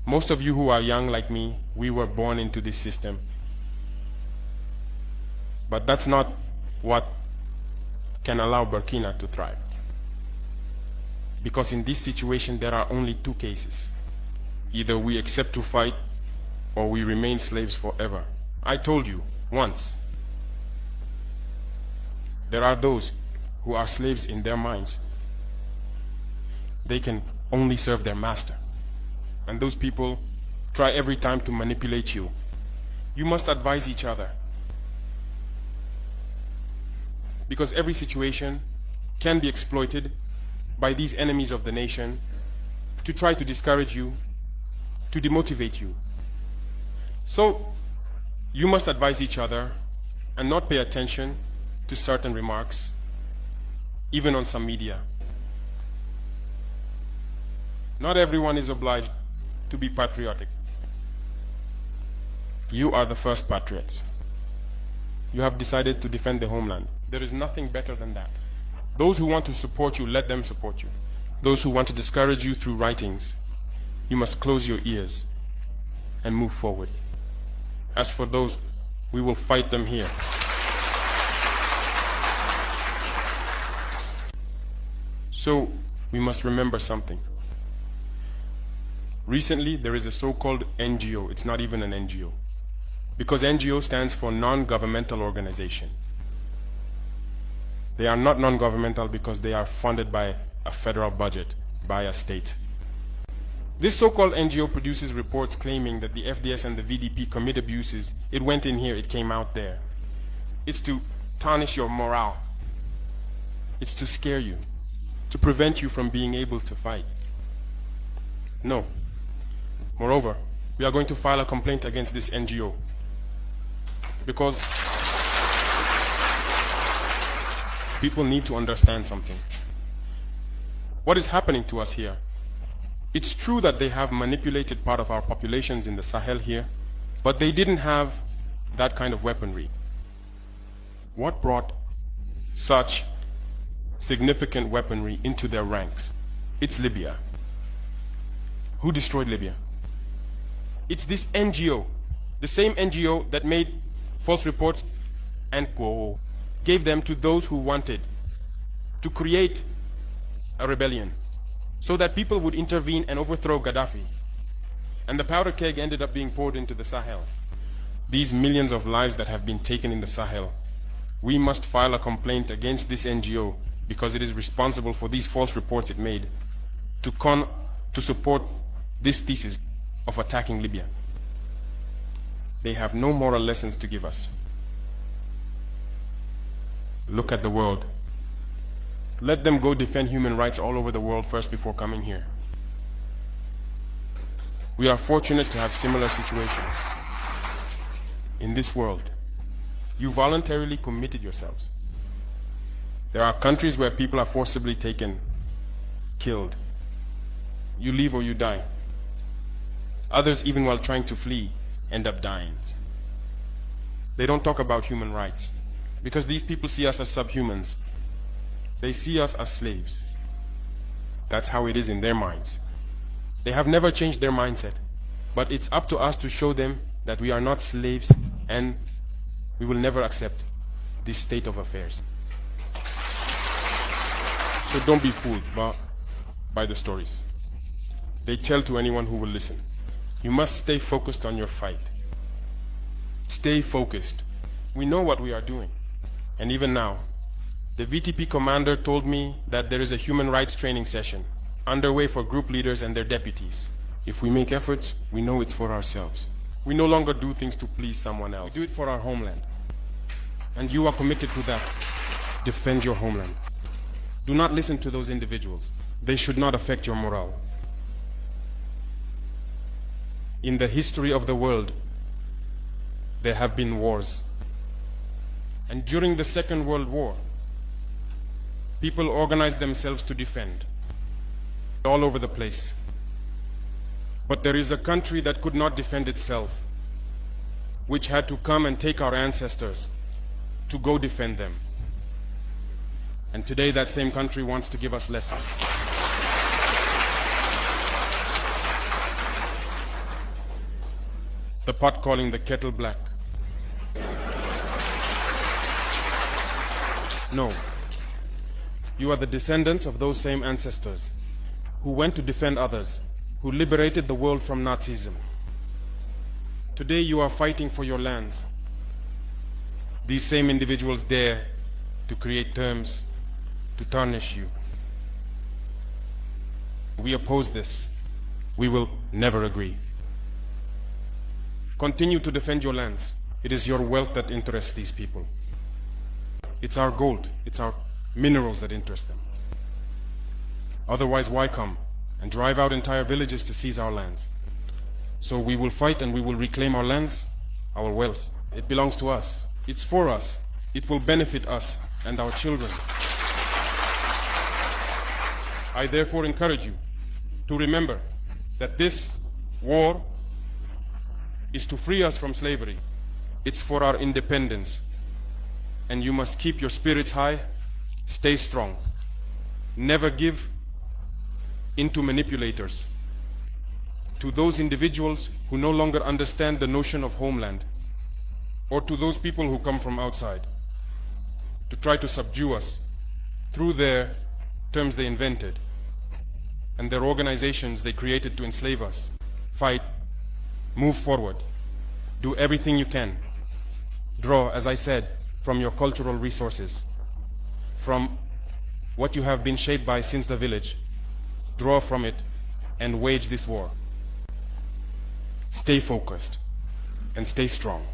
Most of you who are young like me, we were born into this system. But that's not what can allow Burkina to thrive. Because in this situation, there are only two cases. Either we accept to fight, or we remain slaves forever. I told you once, there are those who are slaves in their minds. They can only serve their master. And those people try every time to manipulate you. You must advise each other. Because every situation can be exploited by these enemies of the nation to try to discourage you, to demotivate you. So you must advise each other and not pay attention to certain remarks, even on some media. Not everyone is obliged to be patriotic. You are the first patriots. You have decided to defend the homeland. There is nothing better than that. Those who want to support you, let them support you. Those who want to discourage you through writings, you must close your ears and move forward. As for those, we will fight them here. So, we must remember something. Recently, there is a so-called NGO. It's not even an NGO. Because NGO stands for non-governmental organization. They are not non-governmental because they are funded by a federal budget, by a state. This so-called NGO produces reports claiming that the FDS and the VDP commit abuses. It went in here, it came out there. It's to tarnish your morale. It's to scare you, to prevent you from being able to fight. No. Moreover, we are going to file a complaint against this NGO because people need to understand something. What is happening to us here? It's true that they have manipulated part of our populations in the Sahel here, but they didn't have that kind of weaponry. What brought such significant weaponry into their ranks? It's Libya. Who destroyed Libya? It's this NGO, the same NGO that made false reports and gave them to those who wanted to create a rebellion so that people would intervene and overthrow Gaddafi. And the powder keg ended up being poured into the Sahel. These millions of lives that have been taken in the Sahel, we must file a complaint against this NGO because it is responsible for these false reports it made to support this thesis of attacking Libya. They have no moral lessons to give us. Look at the world. Let them go defend human rights all over the world first before coming here. We are fortunate to have similar situations. In this world, you voluntarily committed yourselves. There are countries where people are forcibly taken, killed. You leave or you die. Others, even while trying to flee, end up dying. They don't talk about human rights because these people see us as subhumans. They see us as slaves. That's how it is in their minds. They have never changed their mindset, but it's up to us to show them that we are not slaves and we will never accept this state of affairs. So don't be fooled by the stories. They tell to anyone who will listen. You must stay focused on your fight. Stay focused. We know what we are doing. And even now, the VTP commander told me that there is a human rights training session underway for group leaders and their deputies. If we make efforts, we know it's for ourselves. We no longer do things to please someone else. We do it for our homeland. And you are committed to that. Defend your homeland. Do not listen to those individuals. They should not affect your morale. In the history of the world, there have been wars. And during the Second World War, people organized themselves to defend all over the place. But there is a country that could not defend itself, which had to come and take our ancestors to go defend them. And today that same country wants to give us lessons. the pot calling the kettle black. No. You are the descendants of those same ancestors who went to defend others, who liberated the world from Nazism. Today you are fighting for your lands. These same individuals dare to create terms to tarnish you. We oppose this. We will never agree. Continue to defend your lands. It is your wealth that interests these people. It's our gold, it's our minerals that interest them. Otherwise, why come and drive out entire villages to seize our lands? So we will fight and we will reclaim our lands, our wealth. It belongs to us. It's for us. It will benefit us and our children. I therefore encourage you to remember that this war is to free us from slavery. It's for our independence. And you must keep your spirits high, stay strong. Never give in to manipulators, to those individuals who no longer understand the notion of homeland, or to those people who come from outside to try to subdue us through their terms they invented and their organizations they created to enslave us. Fight, move forward, do everything you can. Draw, as I said, from your cultural resources, from what you have been shaped by since the village. Draw from it and wage this war. Stay focused and stay strong.